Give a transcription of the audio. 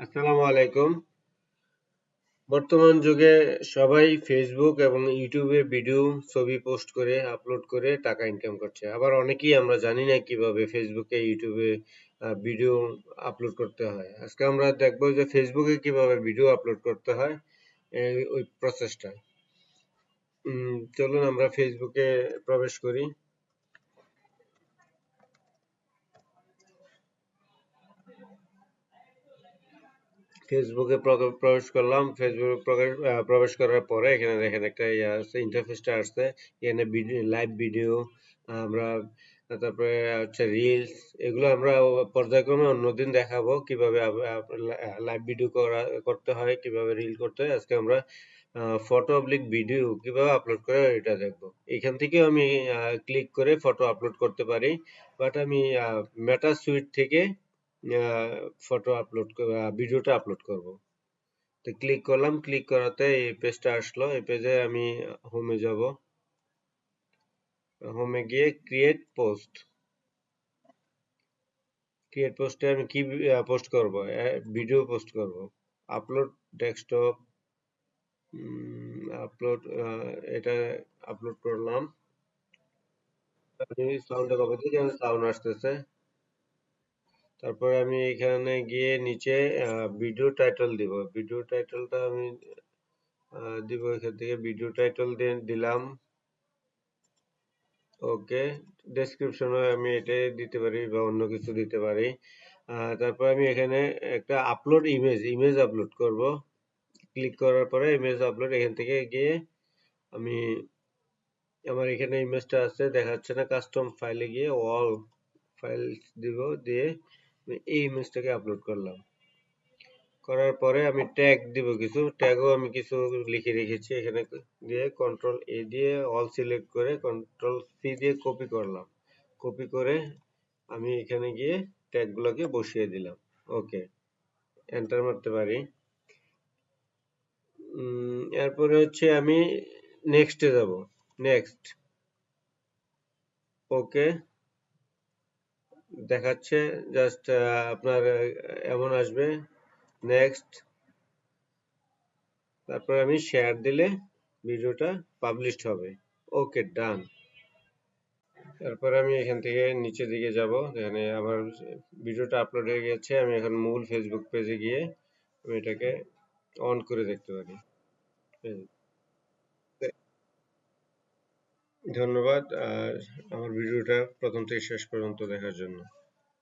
আসসালামু আলাইকুম। বর্তমান যুগে সবাই ফেসবুক এবং ইউটিউবে ভিডিও, ছবি পোস্ট করে আপলোড করে টাকা ইনকাম করছে। আবার অনেকেই আমরা জানি না কিভাবে ফেসবুকে, ইউটিউবে ভিডিও আপলোড করতে হয়। আজকে আমরা দেখবো যে ফেসবুকে কিভাবে ভিডিও আপলোড করতে হয়, ওই প্রসেসটা। চলুন আমরা ফেসবুকে প্রবেশ করি। ফেসবুকে প্রবেশ করলাম। ফেসবুকে প্রবেশ করার পরে এখানে দেখেন একটা ইয়ে আছে, ইন্টারফেসটা আসছে। এখানে লাইভ ভিডিও, আমরা তারপরে হচ্ছে রিলস, এগুলো আমরা পর্যায়ক্রমে অন্যদিন দেখাবো কিভাবে লাইভ ভিডিও করতে হয়, কিভাবে রিল করতে হয়। আজকে আমরা ফটো অবলিক ভিডিও কিভাবে আপলোড করে এটা দেখবো। এখান থেকে আমি ক্লিক করে ফটো আপলোড করতে পারি, বাট আমি মেটা সুইট থেকে ফটো আপলোড ভিডিওটা আপলোড করব। তো ক্লিক করলাম, ক্লিক করাতে এই পেজটা আসলো। এই পেজে আমি হোমে যাব। হোমে গিয়ে ক্রিয়েট পোস্টে আমি কি পোস্ট করব? ভিডিও পোস্ট করব। আপলোড ডেস্কটপ, আপলোড, এটা আপলোড করলাম। আমি সাউন্ডটা কমাতে দিই, কারণ সাউন্ড আসতেছে। তারপরে আমি এখানে গিয়ে নিচে ভিডিও টাইটেল দিব। ভিডিও টাইটেলটা আমি দিব এখান থেকে। ভিডিও টাইটেল দিলাম। ওকে। ডেসক্রিপশনে আমি এটাই দিতে পারি বা অন্য কিছু দিতে পারি। তারপর আমি এখানে একটা আপলোড ইমেজ আপলোড করব। ক্লিক করার পরে ইমেজ আপলোড, এখান থেকে গিয়ে আমি আমার এখানে ইমেজটা আছে, দেখাচ্ছে না, কাস্টম ফাইলে গিয়ে অল ফাইলস দিব, দিয়ে আমি এই ইমেজটাকে আপলোড করলাম। করার পরে আমি ট্যাগ দিব, কিছু ট্যাগও আমি কিছু লিখে রেখেছি। এখানে দিয়ে কন্ট্রোল এ দিয়ে অল সিলেক্ট করে কন্ট্রোল সি দিয়ে কপি করলাম। কপি করে আমি এখানে গিয়ে ট্যাগগুলোকে বসিয়ে দিলাম। ওকে, এন্টার মারতে পারি। এরপরে হচ্ছে আমি নেক্সটে যাব। নেক্সট। ওকে, দেখাচ্ছে জাস্ট আপনার এমন আসবে। নেক্সট। তারপর আমি শেয়ার দিলে ভিডিওটা পাবলিশড হবে। ওকে, ডান। তারপর আমি এখান থেকে নিচের দিকে যাব। এখানে আমার ভিডিওটা আপলোড হয়ে গেছে। আমি এখন মূল ফেসবুক পেজে গিয়ে আমি এটাকে অন করে দেখতে পারি। ধন্যবাদ আর আমার ভিডিওটা প্রথম থেকে শেষ পর্যন্ত দেখার জন্য।